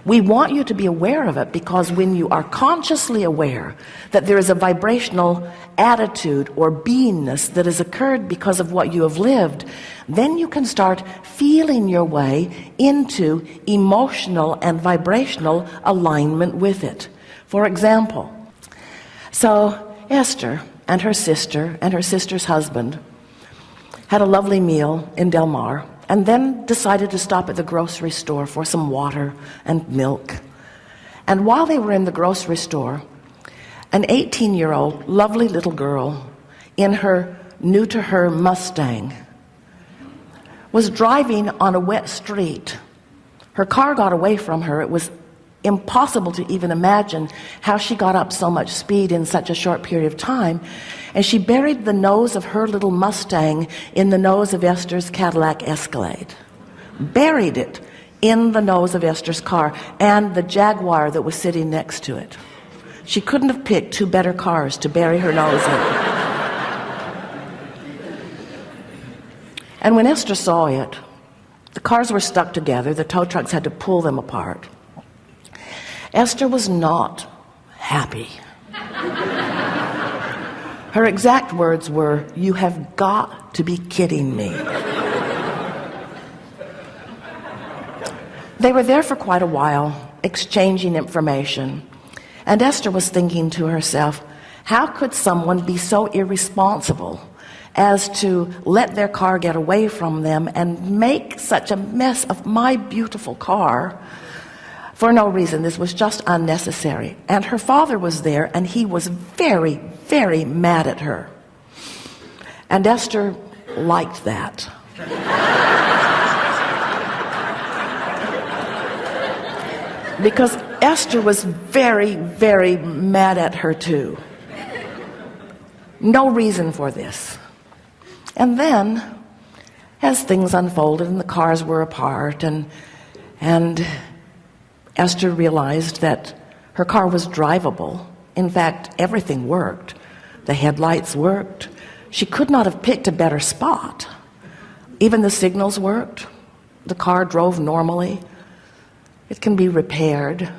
We want you to be aware of it, because when you are consciously aware that there is a vibrational attitude or beingness that has occurred because of what you have lived, then you can start feeling your way into emotional and vibrational alignment with it. For example, so Esther and her sister's husband had a lovely meal in Del Mar, and then decided to stop at the grocery store for some water and milk. And while they were in the grocery store, an 18-year-old lovely little girl in her new to her Mustang was driving on a wet street. Her car got away from her. It was impossible to even imagine how she got up so much speed in such a short period of time, and she buried the nose of her little Mustang in the nose of Esther's Cadillac Escalade. Buried it in the nose of Esther's car and the Jaguar that was sitting next to it. She couldn't have picked two better cars to bury her nose in. And when Esther saw it, the cars were stuck together. The tow trucks had to pull them apart. Esther was not happy. Her exact words were, "You have got to be kidding me." They were there for quite a while, exchanging information. And Esther was thinking to herself, how could someone be so irresponsible as to let their car get away from them and make such a mess of my beautiful car for no reason? This was just unnecessary. And her father was there, and he was very, very mad at her. And Esther liked that. Because Esther was very, very mad at her too. No reason for this. And then, as things unfolded and the cars were apart, and Esther realized that her car was drivable. In fact, everything worked. The headlights worked. She could not have picked a better spot. Even the signals worked. The car drove normally. It can be repaired.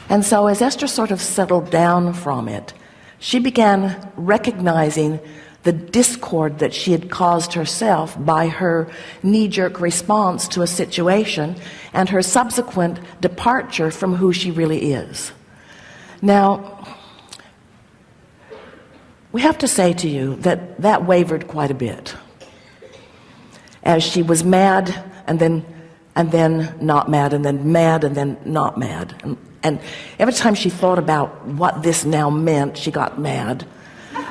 And so as Esther sort of settled down from it, she began recognizing the discord that she had caused herself by her knee-jerk response to a situation and her subsequent departure from who she really is. Now, we have to say to you that that wavered quite a bit. As she was mad and then not mad, and then mad and then not mad. And every time she thought about what this now meant, she got mad.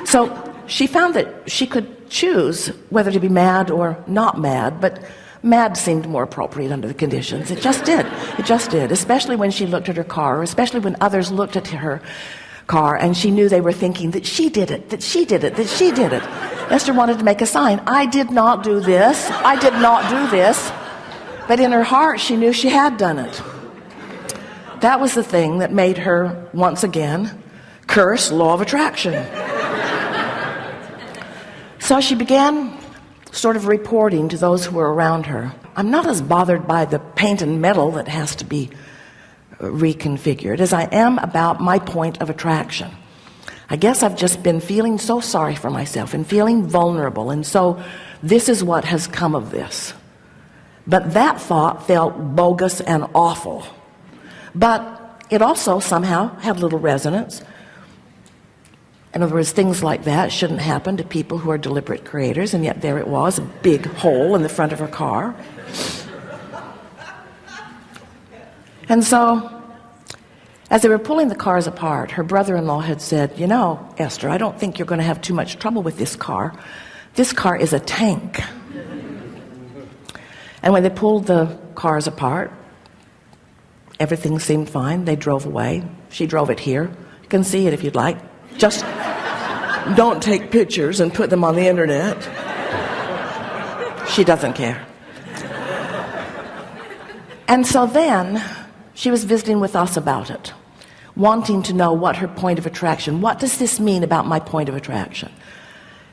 So she found that she could choose whether to be mad or not mad, but mad seemed more appropriate under the conditions. It just did. It just did, especially when she looked at her car, or especially when others looked at her car and she knew they were thinking that she did it, that she did it, that she did it. Esther wanted to make a sign. I did not do this. I did not do this. But in her heart, she knew she had done it. That was the thing that made her, once again, curse law of attraction. So she began sort of reporting to those who were around her. I'm not as bothered by the paint and metal that has to be reconfigured as I am about my point of attraction. I guess I've just been feeling so sorry for myself and feeling vulnerable, and so this is what has come of this. But that thought felt bogus and awful. But it also somehow had little resonance. In other words, things like that shouldn't happen to people who are deliberate creators, and yet there it was, a big hole in the front of her car. And so, as they were pulling the cars apart, her brother-in-law had said, "You know, Esther, I don't think you're going to have too much trouble with this car. This car is a tank." And when they pulled the cars apart, everything seemed fine. They drove away. She drove it here. You can see it if you'd like. Just don't take pictures and put them on the internet. She doesn't care. And so then she was visiting with us about it, wanting to know what her point of attraction, what does this mean about my point of attraction?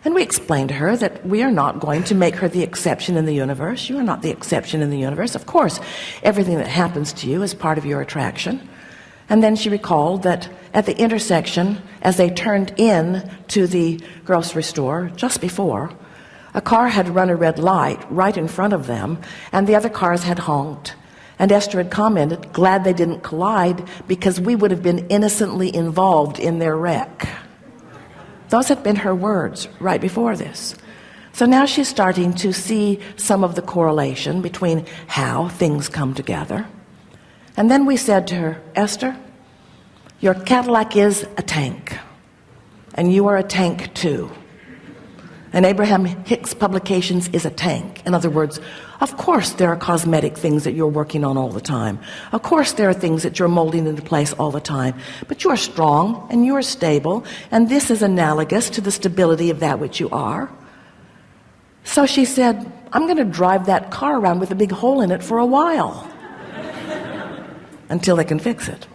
And we explained to her that we are not going to make her the exception in the universe. You are not the exception in the universe. Of course, everything that happens to you is part of your attraction. And then she recalled that at the intersection, as they turned in to the grocery store just before, a car had run a red light right in front of them, and the other cars had honked. And Esther had commented, glad they didn't collide, because we would have been innocently involved in their wreck. Those had been her words right before this. So now she's starting to see some of the correlation between how things come together. And then we said to her, Esther, your Cadillac is a tank, and you are a tank too. And Abraham-Hicks Publications is a tank. In other words, of course there are cosmetic things that you're working on all the time. Of course there are things that you're molding into place all the time. But you are strong and you are stable, and this is analogous to the stability of that which you are. So she said, I'm going to drive that car around with a big hole in it for a while until they can fix it.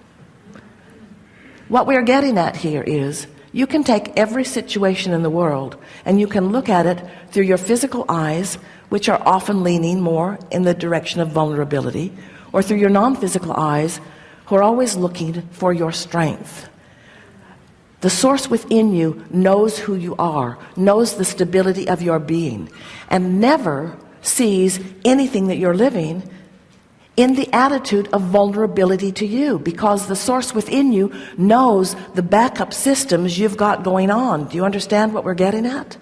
What we're getting at here is you can take every situation in the world and you can look at it through your physical eyes, which are often leaning more in the direction of vulnerability, or through your non-physical eyes, who are always looking for your strength. The source within you knows who you are, knows the stability of your being, and never sees anything that you're living in the attitude of vulnerability to you, because the source within you knows the backup systems you've got going on. Do you understand what we're getting at?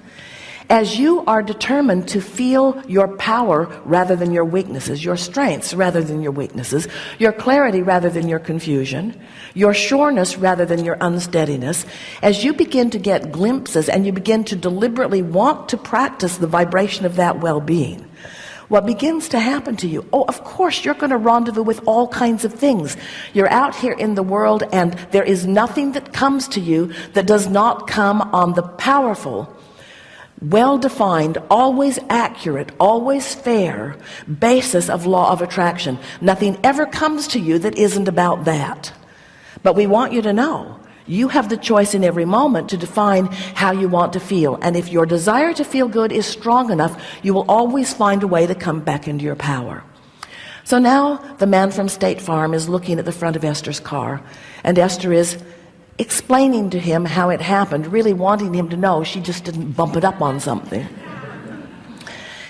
As you are determined to feel your power rather than your weaknesses, your strengths rather than your weaknesses, your clarity rather than your confusion, your sureness rather than your unsteadiness, as you begin to get glimpses and you begin to deliberately want to practice the vibration of that well-being, what begins to happen to you, oh, of course, you're going to rendezvous with all kinds of things. You're out here in the world, and there is nothing that comes to you that does not come on the powerful, well-defined, always accurate, always fair basis of law of attraction. Nothing ever comes to you that isn't about that. But we want you to know, you have the choice in every moment to define how you want to feel. And if your desire to feel good is strong enough, you will always find a way to come back into your power. So now the man from State Farm is looking at the front of Esther's car, and Esther is explaining to him how it happened, really wanting him to know she just didn't bump it up on something.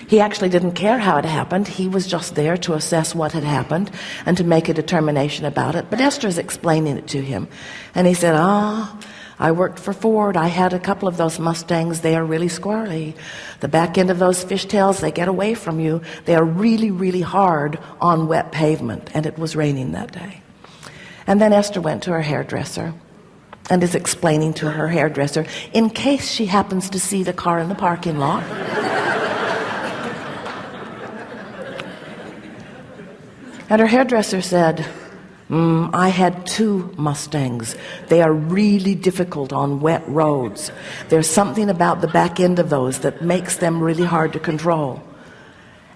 He actually didn't care how it happened. He was just there to assess what had happened and to make a determination about it. But Esther is explaining it to him. And he said, I worked for Ford. I had a couple of those Mustangs. They are really squirrely. The back end of those fishtails, they get away from you. They are really, really hard on wet pavement. And it was raining that day. And then Esther went to her hairdresser and is explaining to her hairdresser, in case she happens to see the car in the parking lot, and her hairdresser said, I had 2 Mustangs. They are really difficult on wet roads. There's something about the back end of those that makes them really hard to control.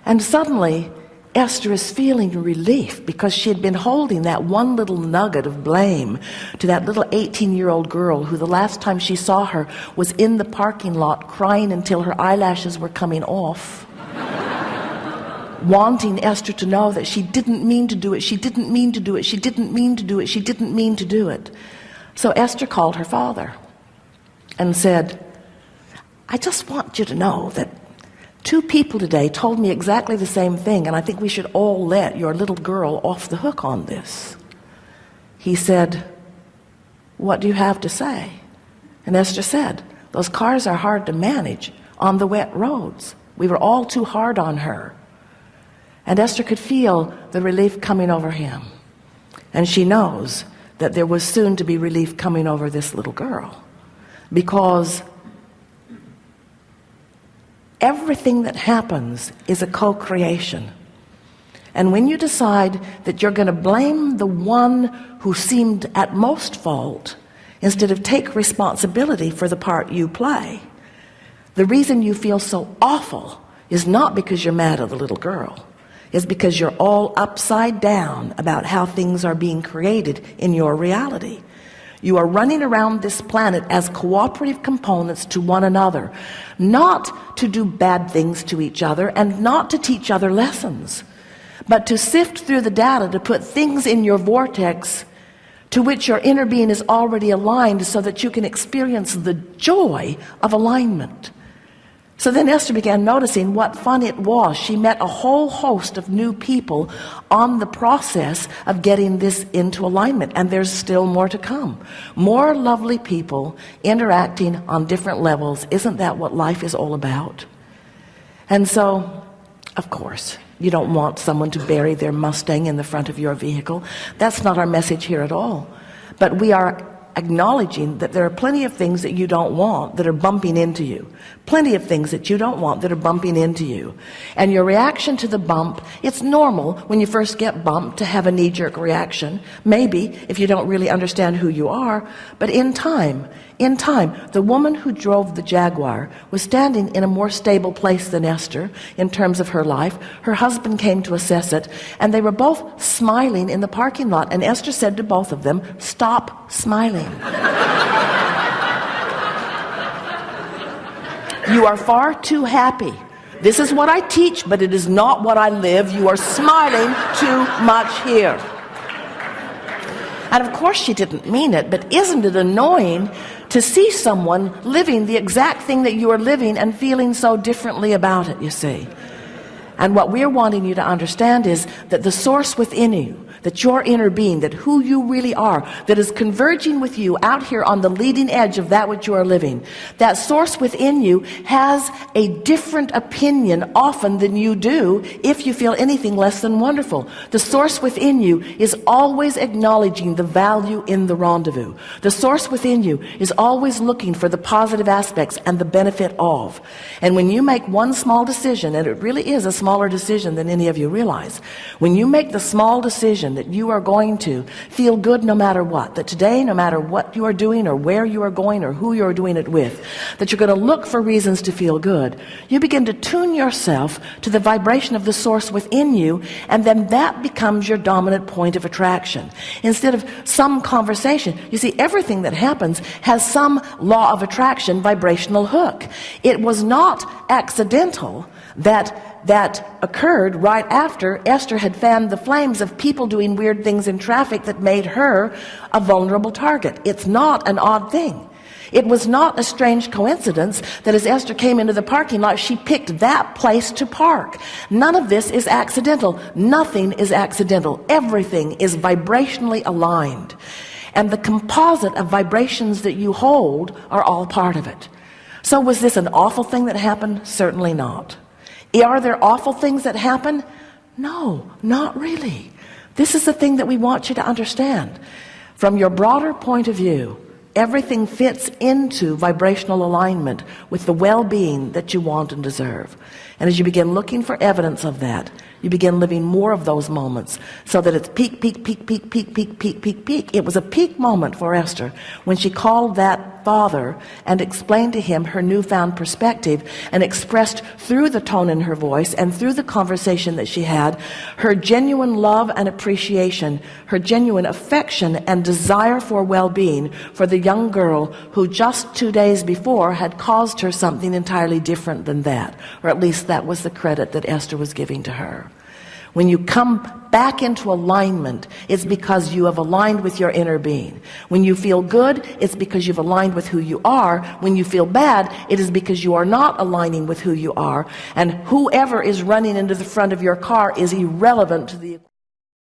And suddenly Esther is feeling relief, because she had been holding that one little nugget of blame to that little 18-year-old girl who the last time she saw her was in the parking lot crying until her eyelashes were coming off, wanting Esther to know that she didn't mean to do it, she didn't mean to do it, she didn't mean to do it, she didn't mean to do it. So Esther called her father and said, I just want you to know that 2 people today told me exactly the same thing, and I think we should all let your little girl off the hook on this. He said, what do you have to say? And Esther said, those cars are hard to manage on the wet roads. We were all too hard on her. And Esther could feel the relief coming over him. And she knows that there was soon to be relief coming over this little girl, because everything that happens is a co-creation. And when you decide that you're going to blame the one who seemed at most fault instead of take responsibility for the part you play, the reason you feel so awful is not because you're mad at the little girl. It's because you're all upside down about how things are being created in your reality. You are running around this planet as cooperative components to one another, not to do bad things to each other and not to teach other lessons, but to sift through the data, to put things in your vortex to which your inner being is already aligned, so that you can experience the joy of alignment. So then Esther began noticing what fun it was. She met a whole host of new people on the process of getting this into alignment, and there's still more to come. More lovely people interacting on different levels. Isn't that what life is all about? And so, of course, you don't want someone to bury their Mustang in the front of your vehicle. That's not our message here at all. But we are acknowledging that there are plenty of things that you don't want that are bumping into you. Plenty of things that you don't want that are bumping into you. And your reaction to the bump, it's normal when you first get bumped to have a knee-jerk reaction. Maybe if you don't really understand who you are. But in time, the woman who drove the Jaguar was standing in a more stable place than Esther in terms of her life. Her husband came to assess it, and they were both smiling in the parking lot. And Esther said to both of them, "Stop smiling." You are far too happy. This is what I teach, but it is not what I live. You are smiling too much here. And of course she didn't mean it, but isn't it annoying to see someone living the exact thing that you are living and feeling so differently about it, you see? And what we're wanting you to understand is that the source within you, that your inner being, that who you really are, that is converging with you out here on the leading edge of that which you are living, that source within you has a different opinion often than you do if you feel anything less than wonderful. The source within you is always acknowledging the value in the rendezvous. The source within you is always looking for the positive aspects and the benefit of. And when you make one small decision, and it really is a smaller decision than any of you realize, when you make the small decision that you are going to feel good no matter what, that today, no matter what you are doing or where you are going or who you are doing it with, that you're going to look for reasons to feel good, you begin to tune yourself to the vibration of the source within you, and then that becomes your dominant point of attraction. Instead of some conversation, you see, everything that happens has some law of attraction vibrational hook. It was not accidental that occurred right after Esther had fanned the flames of people doing weird things in traffic that made her a vulnerable target. It's not an odd thing. It was not a strange coincidence that as Esther came into the parking lot, she picked that place to park. None of this is accidental. Nothing is accidental. Everything is vibrationally aligned. And the composite of vibrations that you hold are all part of it. So was this an awful thing that happened? Certainly not. Are there awful things that happen? No, not really. This is the thing that we want you to understand. From your broader point of view, everything fits into vibrational alignment with the well-being that you want and deserve. And as you begin looking for evidence of that, you begin living more of those moments, so that it's peak, peak, peak, peak, peak, peak, peak, peak, peak. It was a peak moment for Esther when she called that father and explained to him her newfound perspective, and expressed through the tone in her voice and through the conversation that she had her genuine love and appreciation, her genuine affection and desire for well-being for the young girl who just 2 days before had caused her something entirely different than that, or at least that was the credit that Esther was giving to her. When you come back into alignment, it's because you have aligned with your inner being. When you feel good, it's because you've aligned with who you are. When you feel bad, it is because you are not aligning with who you are. And whoever is running into the front of your car is irrelevant to the